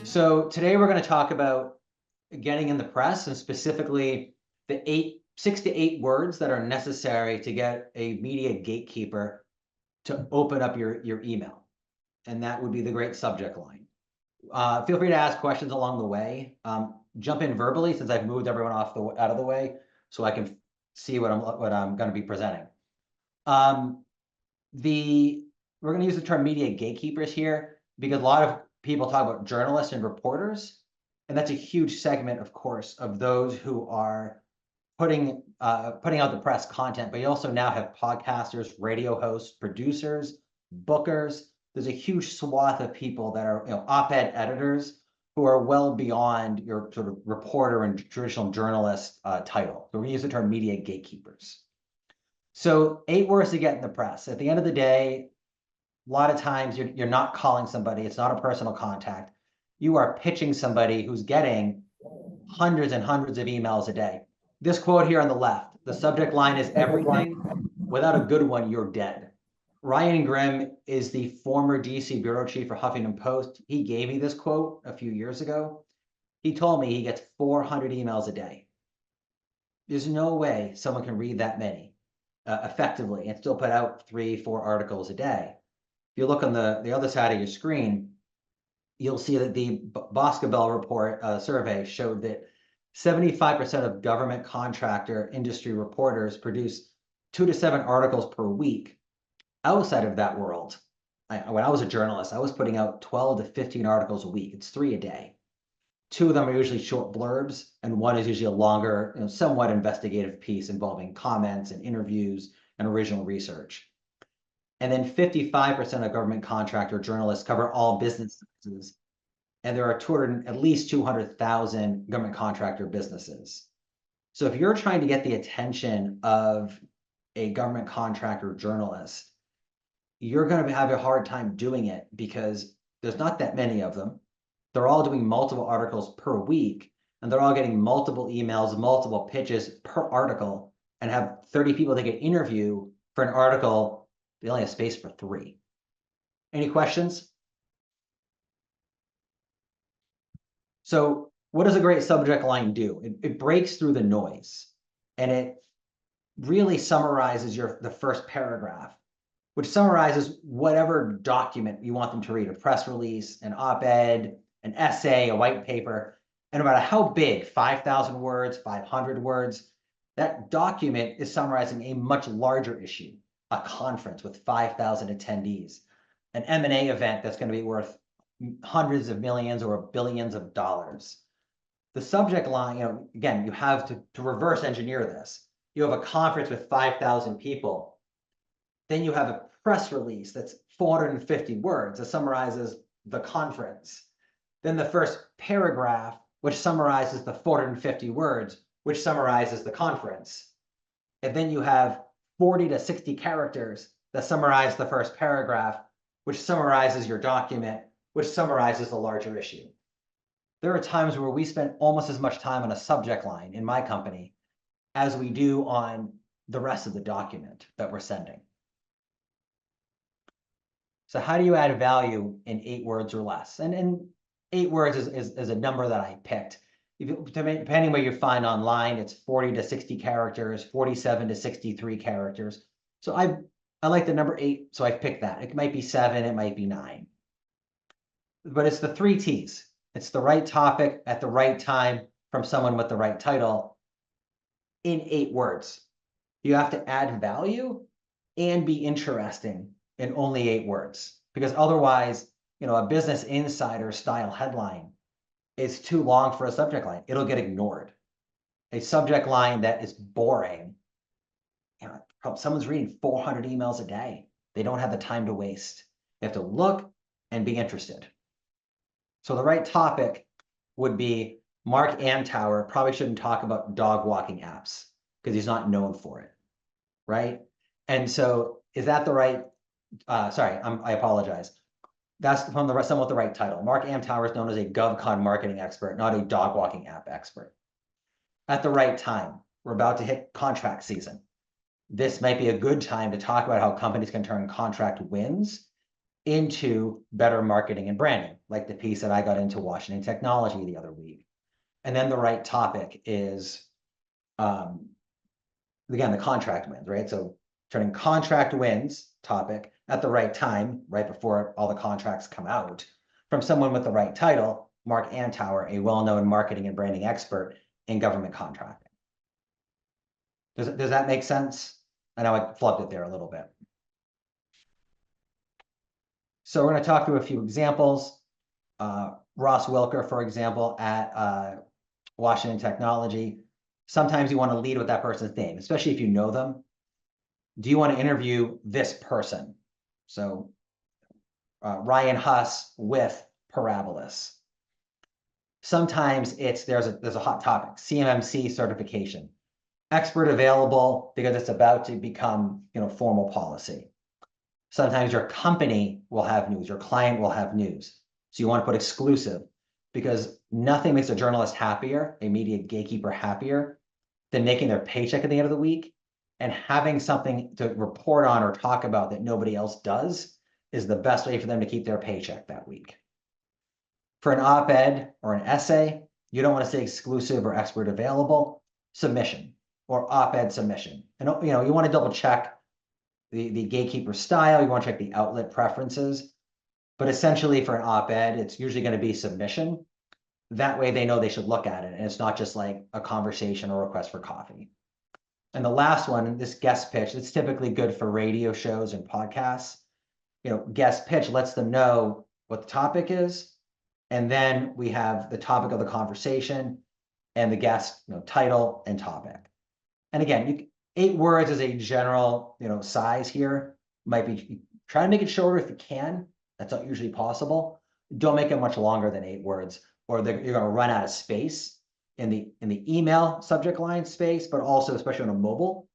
So today we're going to talk about getting in the press, and specifically the 6 to 8 words that are necessary to get a media gatekeeper to open up your email. And that would be the great subject line. Feel free to ask questions along the way. Jump in verbally, since I've moved everyone out of the way so I can see what I'm going to be presenting. We're going to use the term media gatekeepers here because a lot of people talk about journalists and reporters, and that's a huge segment, of course, of those who are putting out the press content. But you also now have podcasters, radio hosts, producers, bookers. There's a huge swath of people that are op-ed editors who are well beyond your sort of reporter and traditional journalist title. So we're going to use the term media gatekeepers. So 8 words to get in the press. At the end of the day, a lot of times you're not calling somebody. It's not a personal contact. You are pitching somebody who's getting hundreds and hundreds of emails a day. This quote here on the left, the subject line is everything. Without a good one, you're dead. Ryan Grimm is the former DC bureau chief for Huffington Post. He gave me this quote a few years ago. He told me he gets 400 emails a day. There's no way someone can read that many effectively and still put out 3-4 articles a day. If you look on the other side of your screen, you'll see that the Boscobel report survey showed that 75% of government contractor industry reporters produce 2 to 7 articles per week. Outside of that world, when I was a journalist, I was putting out 12 to 15 articles a week. It's 3 a day. 2 of them are usually short blurbs, and 1 is usually a longer, somewhat investigative piece involving comments and interviews and original research. And then 55% of government contractor journalists cover all business sizes. And there are at least 200,000 government contractor businesses. So if you're trying to get the attention of a government contractor journalist, you're going to have a hard time doing it because there's not that many of them. They're all doing multiple articles per week, and they're all getting multiple emails, multiple pitches per article, and have 30 people they could interview for an article. They only have space for 3. Any questions? So what does a great subject line do? It breaks through the noise, and it really summarizes the first paragraph, which summarizes whatever document you want them to read: a press release, an op-ed, an essay, a white paper. And no matter how big, 5,000 words, 500 words, that document is summarizing a much larger issue. A conference with 5,000 attendees, an M&A event that's going to be worth hundreds of millions or billions of dollars. The subject line, again, you have to reverse engineer this. You have a conference with 5,000 people. Then you have a press release that's 450 words that summarizes the conference. Then the first paragraph, which summarizes the 450 words, which summarizes the conference. And then you have 40 to 60 characters that summarize the first paragraph, which summarizes your document, which summarizes the larger issue. There are times where we spend almost as much time on a subject line in my company as we do on the rest of the document that we're sending. So how do you add value in 8 words or less? And 8 words is a number that I picked. Depending where you find online, it's 40 to 60 characters, 47 to 63 characters. So I like the number 8, so I picked that. It might be 7, it might be 9. But it's the 3 T's. It's the right topic at the right time from someone with the right title in 8 words. You have to add value and be interesting in only 8 words, because otherwise, a Business Insider style headline is too long for a subject line. It'll get ignored. A subject line that is boring, someone's reading 400 emails a day. They don't have the time to waste. They have to look and be interested. So the right topic would be Mark Amtower probably shouldn't talk about dog walking apps because he's not known for it, right? And so is that the right, I apologize. That's from someone with the right title. Mark Amtower is known as a GovCon marketing expert, not a dog walking app expert. At the right time, we're about to hit contract season. This might be a good time to talk about how companies can turn contract wins into better marketing and branding, like the piece that I got into Washington technology the other week. And then the right topic is, again, the contract wins, right? So turning contract wins topic at the right time, right before all the contracts come out, from someone with the right title, Mark Antower, a well-known marketing and branding expert in government contracting. Does that make sense? I know I flubbed it there a little bit. So we're going to talk through a few examples. Ross Wilker, for example, at Washington Technology. Sometimes you want to lead with that person's name, especially if you know them. Do you want to interview this person? So Ryan Huss with Parabolis. Sometimes there's a hot topic, CMMC certification, expert available because it's about to become formal policy. Sometimes your company will have news, your client will have news. So you want to put exclusive, because nothing makes a journalist happier, a media gatekeeper happier, than making their paycheck at the end of the week and having something to report on or talk about that nobody else does is the best way for them to keep their paycheck that week. For an op-ed or an essay, you don't want to say exclusive or expert available, submission or op-ed submission. And you want to double check the gatekeeper style, you want to check the outlet preferences, but essentially for an op-ed, it's usually going to be submission. That way they know they should look at it, and it's not just like a conversation or request for coffee. And the last one, this guest pitch, it's typically good for radio shows and podcasts. Guest pitch lets them know what the topic is, and then we have the topic of the conversation and the guest title and topic. And again, 8 words is a general size here. Might be try to make it shorter if you can. That's not usually possible. Don't make it much longer than 8 words, or you're going to run out of space in the email subject line space, but also especially on a mobile.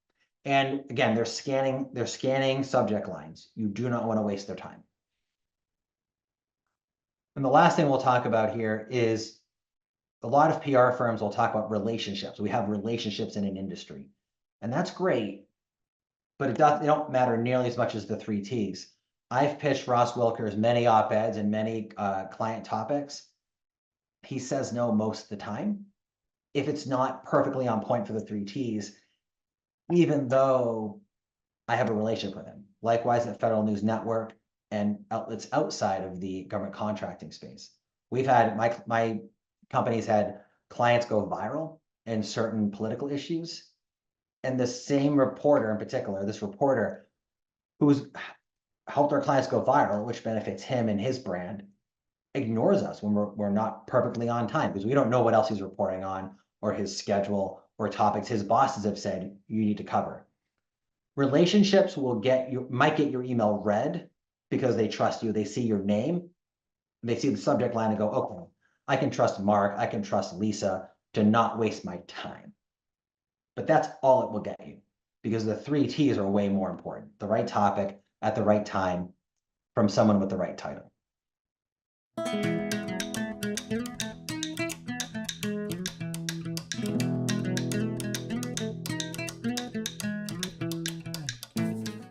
And again, they're scanning subject lines. You do not want to waste their time. And the last thing we'll talk about here is a lot of PR firms will talk about relationships. We have relationships in an industry, and that's great, but they don't matter nearly as much as the 3 T's. I've pitched Ross Wilker's many op-eds and many client topics. He says no most of the time if it's not perfectly on point for the 3 T's, even though I have a relationship with him. Likewise at Federal News Network and outlets outside of the government contracting space. We've had, my company's had clients go viral in certain political issues. And the same reporter in particular, this reporter who's helped our clients go viral, which benefits him and his brand, ignores us when we're not perfectly on time because we don't know what else he's reporting on or his schedule or topics his bosses have said you need to cover. Relationships might get your email read because they trust you. They see your name, they see the subject line and go, okay, I can trust Mark, I can trust Lisa to not waste my time. But that's all it will get you, because the 3 T's are way more important. The right topic at the right time from someone with the right title.